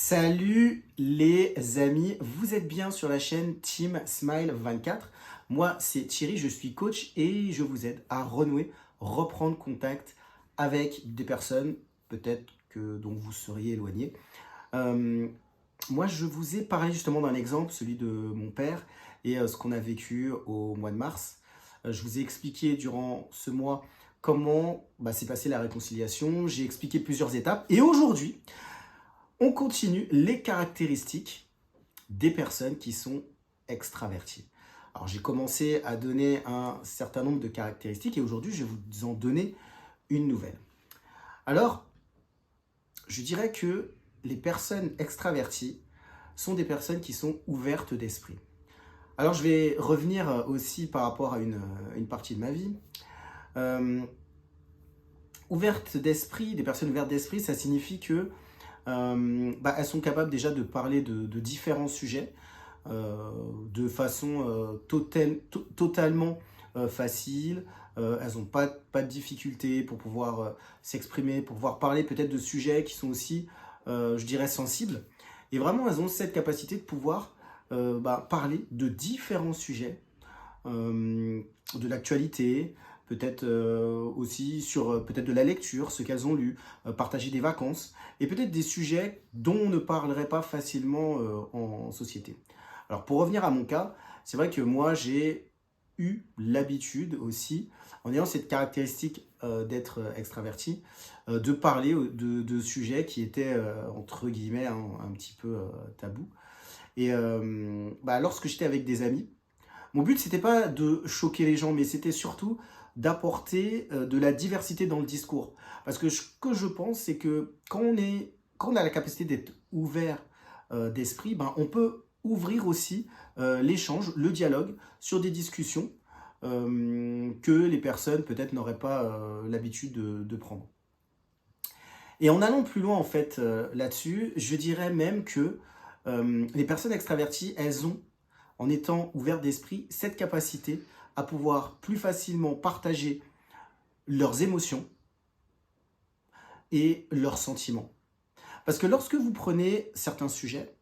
Salut les amis, vous êtes bien sur la chaîne Team Smile 24. Moi c'est Thierry, je suis coach et je vous aide à renouer, reprendre contact avec des personnes peut-être dont vous seriez éloigné. Euh, Moi je vous ai parlé justement d'un exemple, celui de mon père et ce qu'on a vécu au mois de mars. Je vous ai expliqué durant ce mois comment s'est passée la réconciliation, j'ai expliqué plusieurs étapes et aujourd'hui, on continue les caractéristiques des personnes qui sont extraverties. Alors j'ai commencé à donner un certain nombre de caractéristiques et aujourd'hui je vais vous en donner une nouvelle. Alors, je dirais que les personnes extraverties sont des personnes qui sont ouvertes d'esprit. Alors je vais revenir aussi par rapport à une partie de ma vie. Euh, Ouverte d'esprit, des personnes ouvertes d'esprit, ça signifie que elles sont capables déjà de parler de différents sujets de façon totalement facile. Elles n'ont pas de difficultés pour pouvoir s'exprimer, pour pouvoir parler peut-être de sujets qui sont aussi, je dirais, sensibles. Et vraiment, elles ont cette capacité de pouvoir parler de différents sujets, de l'actualité, peut-être aussi sur peut-être de la lecture, ce qu'elles ont lu, partager des vacances, et peut-être des sujets dont on ne parlerait pas facilement en société. Alors pour revenir à mon cas, c'est vrai que moi j'ai eu l'habitude aussi, en ayant cette caractéristique d'être extraverti, de parler de sujets qui étaient entre guillemets un petit peu tabous. Et lorsque j'étais avec des amis, mon but, c'était pas de choquer les gens, mais c'était surtout d'apporter de la diversité dans le discours. Parce que ce que je pense, c'est que quand on a la capacité d'être ouvert d'esprit, on peut ouvrir aussi l'échange, le dialogue sur des discussions que les personnes peut-être n'auraient pas l'habitude de prendre. Et en allant plus loin en fait là-dessus, je dirais même que les personnes extraverties, elles ont en étant ouvert d'esprit, cette capacité à pouvoir plus facilement partager leurs émotions et leurs sentiments. Parce que lorsque vous prenez certains sujets,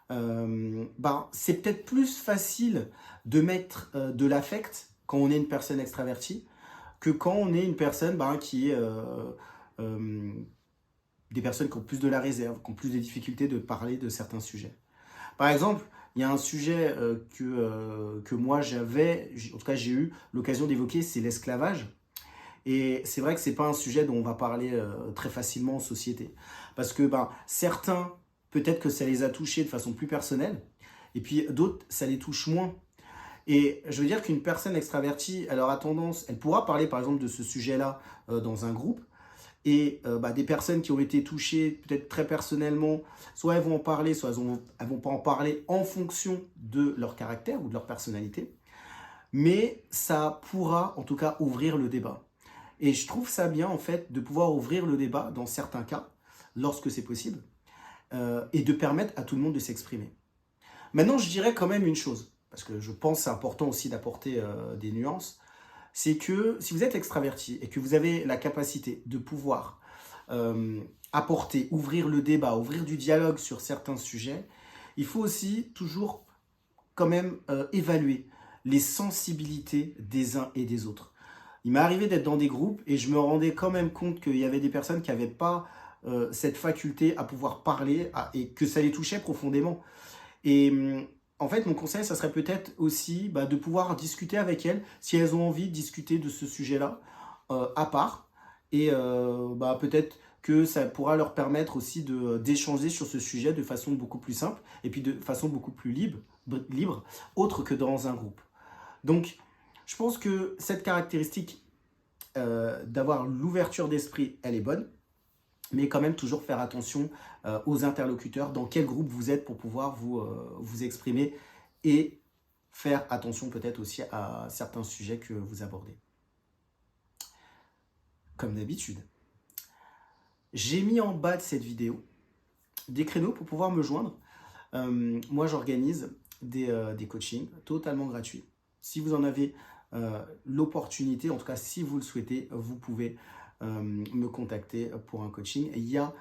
c'est peut-être plus facile de mettre de l'affect quand on est une personne extravertie que quand on est une personne qui est des personnes qui ont plus de la réserve, qui ont plus de difficultés de parler de certains sujets. Par exemple, il y a un sujet que moi en tout cas j'ai eu l'occasion d'évoquer, c'est l'esclavage. Et c'est vrai que c'est pas un sujet dont on va parler très facilement en société. Parce que certains, peut-être que ça les a touchés de façon plus personnelle, et puis d'autres, ça les touche moins. Et je veux dire qu'une personne extravertie, elle aura tendance, elle pourra parler par exemple de ce sujet-là dans un groupe, et des personnes qui ont été touchées peut-être très personnellement, soit elles vont en parler, soit elles vont pas en parler en fonction de leur caractère ou de leur personnalité. Mais ça pourra en tout cas ouvrir le débat. Et je trouve ça bien en fait de pouvoir ouvrir le débat dans certains cas, lorsque c'est possible, et de permettre à tout le monde de s'exprimer. Maintenant, je dirais quand même une chose, parce que je pense que c'est important aussi d'apporter des nuances, c'est que si vous êtes extraverti et que vous avez la capacité de pouvoir apporter, ouvrir le débat, ouvrir du dialogue sur certains sujets, il faut aussi toujours quand même évaluer les sensibilités des uns et des autres. Il m'est arrivé d'être dans des groupes et je me rendais quand même compte qu'il y avait des personnes qui n'avaient pas cette faculté à pouvoir parler et que ça les touchait profondément. Et en fait, mon conseil, ça serait peut-être aussi de pouvoir discuter avec elles si elles ont envie de discuter de ce sujet-là à part. Et peut-être que ça pourra leur permettre aussi d'échanger sur ce sujet de façon beaucoup plus simple et puis de façon beaucoup plus libre autre que dans un groupe. Donc, je pense que cette caractéristique d'avoir l'ouverture d'esprit, elle est bonne, mais quand même toujours faire attention aux interlocuteurs, dans quel groupe vous êtes pour pouvoir vous exprimer et faire attention peut-être aussi à certains sujets que vous abordez. Comme d'habitude, j'ai mis en bas de cette vidéo des créneaux pour pouvoir me joindre. Moi, j'organise des coachings totalement gratuits. Si vous en avez l'opportunité, en tout cas si vous le souhaitez, vous pouvez me contacter pour un coaching. Il y a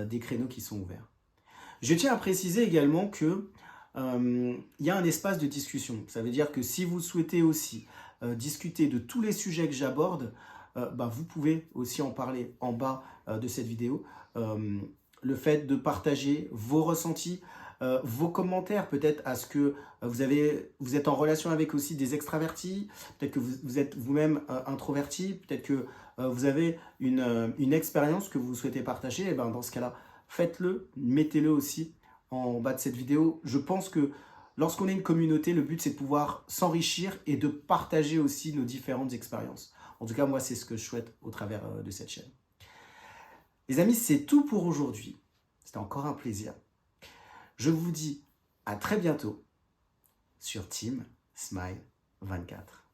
des créneaux qui sont ouverts. Je tiens à préciser également que il y a un espace de discussion. Ça veut dire que si vous souhaitez aussi discuter de tous les sujets que j'aborde, vous pouvez aussi en parler en bas de cette vidéo. Le fait de partager vos ressentis, vos commentaires, peut-être à ce que vous êtes en relation avec aussi des extravertis, peut-être que vous êtes vous-même introverti, peut-être que vous avez une expérience que vous souhaitez partager, et dans ce cas-là, faites-le, mettez-le aussi en bas de cette vidéo. Je pense que lorsqu'on est une communauté, le but c'est de pouvoir s'enrichir et de partager aussi nos différentes expériences. En tout cas, moi, c'est ce que je souhaite au travers de cette chaîne. Les amis, c'est tout pour aujourd'hui. C'était encore un plaisir. Je vous dis à très bientôt sur Team Smile 24.